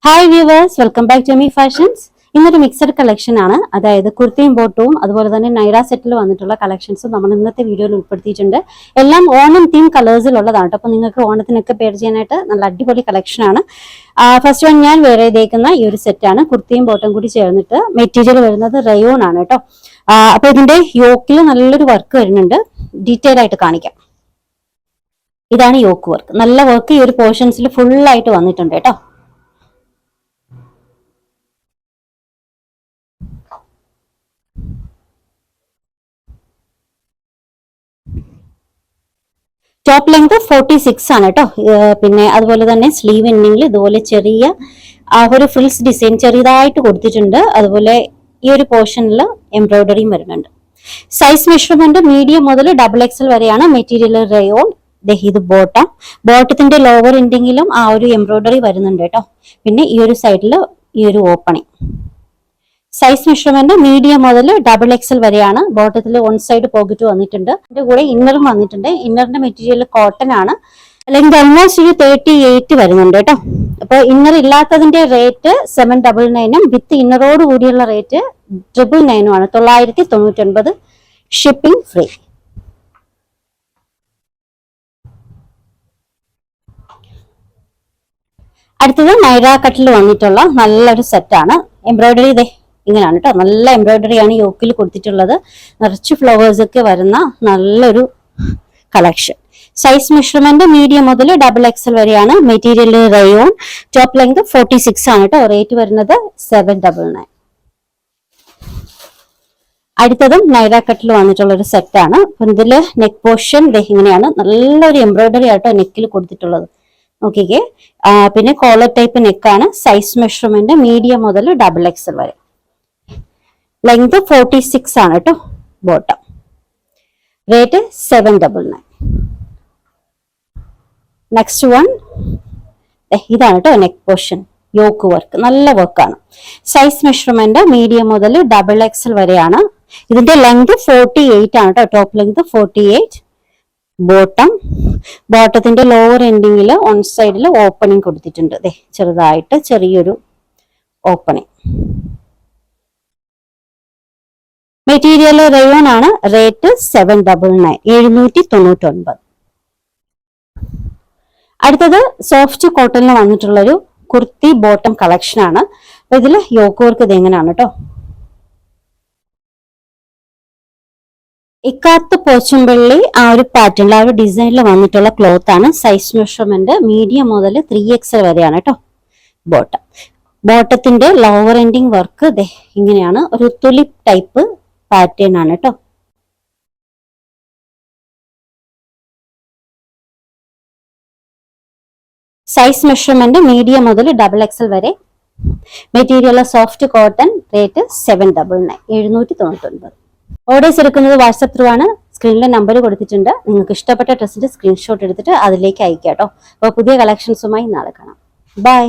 Hi viewers, welcome back to me fashions. ഇന്നൊരു mixed collection ആണ്. അതായത് കുർത്തിയും ബോട്ടവും അതുപോലെ തന്നെ നൈറ സെറ്റിൽ വന്നിട്ടുള്ള കളക്ഷൻസും നമ്മൾ ഇന്നത്തെ വീഡിയോയിൽ ഉൾപ്പെടുത്തിയിട്ടുണ്ട്. എല്ലാം ഓണം തീം കളേഴ്സിലുള്ളതാണ്. അപ്പോൾ നിങ്ങൾക്ക് ഓണത്തിനൊക്കെ പെയർ ചെയ്യാനായിട്ട് നല്ല അടിപൊളി കളക്ഷൻ ആണ്. ഫസ്റ്റ് വൺ ഞാൻ വേറെ ചെയ്തേക്കുന്ന ഈ ഒരു സെറ്റാണ്. കുർത്തിയും ബോട്ടും കൂടി ചേർന്നിട്ട് മെറ്റീരിയൽ വരുന്നത് റയോൺ ആണ് കേട്ടോ. അപ്പോൾ ഇതിന്റെ യോക്കിൽ നല്ലൊരു വർക്ക് വരുന്നുണ്ട്. ഡീറ്റെയിൽ ആയിട്ട് കാണിക്കാം. ഇതാണ് യോക്ക് വർക്ക്. നല്ല വർക്ക് ഈ ഒരു പോർഷൻസിൽ ഫുൾ ആയിട്ട് വന്നിട്ടുണ്ട് കേട്ടോ. ടോപ്പ് ലെങ്ത് 46 ആണ് കേട്ടോ. പിന്നെ അതുപോലെ തന്നെ സ്ലീവ് എൻഡിങ്ങിൽ ഇതുപോലെ ചെറിയ ഒരു ഫ്രിൽസ് ഡിസൈൻ ചെറിയതായിട്ട് കൊടുത്തിട്ടുണ്ട്. അതുപോലെ ഈ ഒരു പോർഷനിൽ എംബ്രോയിഡറിയും വരുന്നുണ്ട്. സൈസ് മെഷർമെന്റ് മീഡിയം മുതൽ XXL വരെയാണ്. Material rayon. ഇത് ബോട്ടത്തിന്റെ ലോവർ എൻഡിങ്ങിലും ആ ഒരു എംബ്രോയിഡറി വരുന്നുണ്ട് കേട്ടോ. പിന്നെ ഈ ഒരു സൈഡിൽ ഈ ഒരു ഓപ്പണിങ്. സൈസ് മെഷർമെന്റ് മീഡിയം മുതൽ XXL വരെയാണ്. ബോട്ടത്തിൽ വൺ സൈഡ് പോക്കറ്റ് വന്നിട്ടുണ്ട്. അതിന്റെ കൂടെ ഇന്നറും വന്നിട്ടുണ്ട്. ഇന്നറിന്റെ മെറ്റീരിയൽ കോട്ടൺ ആണ്. അല്ലെങ്കിൽ ഓൾമോസ്റ്റ് ഒരു 38 വരുന്നുണ്ട് കേട്ടോ. അപ്പൊ ഇന്നർ ഇല്ലാത്തതിന്റെ റേറ്റ് 799 വിത്ത് ഇന്നറോട് കൂടിയുള്ള റേറ്റ് 999 999. Shipping free. അടുത്തത് നൈറ കട്ടിൽ വന്നിട്ടുള്ള നല്ലൊരു സെറ്റാണ്. എംബ്രോയിഡറി ഇതേ ഇങ്ങനെയാണ് കേട്ടോ. നല്ല എംബ്രോയിഡറി ആണ് യോക്കിൽ കൊടുത്തിട്ടുള്ളത്. നിറച്ച് ഫ്ലവേഴ്സ് ഒക്കെ വരുന്ന നല്ലൊരു കളക്ഷൻ. സൈസ് മെഷർമെന്റ് മീഡിയം മുതൽ XXL വരെയാണ്. Material rayon. ടോപ്പ് ലെങ്ത് 46 ആണ് കേട്ടോ. റേറ്റ് വരുന്നത് 799. അടുത്തതും നൈറ കട്ടിൽ വന്നിട്ടുള്ള ഒരു സെറ്റാണ്. ഇതില് നെക്ക് പോർഷൻ ഇങ്ങനെയാണ്. നല്ലൊരു എംബ്രോയിഡറി ആട്ടോ നെക്കിൽ കൊടുത്തിട്ടുള്ളത്. നോക്കിക്കേ. പിന്നെ കോളർ ടൈപ്പ് നെക്കാണ്. സൈസ് മെഷർമെന്റ് മീഡിയം മുതൽ XXL വരെ. ലെങ്ത് 46 ആണ് കേട്ടോ. Bottom rate 799. നെക്സ്റ്റ് വൺ ഇതാണ് കേട്ടോ നെക്ക് പോർഷൻ. യോക്ക് വർക്ക് നല്ല വർക്കാണ്. സൈസ് മെഷർമെന്റ് മീഡിയം മുതൽ XXL വരെയാണ്. ഇതിന്റെ ലെങ്ത് 48 ആണ് കേട്ടോ. Top length 48. ബോട്ടത്തിന്റെ ലോവർ എൻഡിങ്ങിൽ ഓൺ സൈഡിൽ ഓപ്പണിംഗ് കൊടുത്തിട്ടുണ്ട്. ചെറുതായിട്ട് ചെറിയൊരു ഓപ്പണിംഗ്. മെറ്റീരിയൽ റയോൺ ആണ്. റേറ്റ് 799 799. അടുത്തത് സോഫ്റ്റ് കോട്ടണിൽ വന്നിട്ടുള്ളൊരു കുർത്തി ബോട്ടം കളക്ഷൻ ആണ്. അപ്പൊ ഇതിൽ യോക്ക് വർക്ക് ഇത് എങ്ങനെയാണ് കേട്ടോ. ഇക്കാത്ത് പോച്ചുംപള്ളി ആ ഒരു പാറ്റേണിൽ ആ ഒരു ഡിസൈനിൽ വന്നിട്ടുള്ള ക്ലോത്ത് ആണ്. സൈസ് മെഷർമെന്റ് മീഡിയം മുതൽ 3XL വരെയാണ് കേട്ടോ. ബോട്ടത്തിന്റെ ലോവർ എൻഡിങ് വർക്ക് ഇങ്ങനെയാണ്. ഒരു തുലിപ്പ് ടൈപ്പ് പാറ്റേൺ ആണ് കേട്ടോ. സൈസ് മെഷർമെന്റ് മീഡിയം മുതൽ XXL വരെ. Material soft cotton. Rate 799 799. Orders എടുക്കുന്നത് വാട്സപ്പ് ത്രൂ ആണ്. സ്ക്രീനിലെ നമ്പർ കൊടുത്തിട്ടുണ്ട്. നിങ്ങൾക്ക് ഇഷ്ടപ്പെട്ട ഡ്രസ്സിന്റെ സ്ക്രീൻഷോട്ട് എടുത്തിട്ട് അതിലേക്ക് അയക്കാം കേട്ടോ. അപ്പോൾ പുതിയ കളക്ഷൻസുമായി നാളെ കാണാം. ബൈ.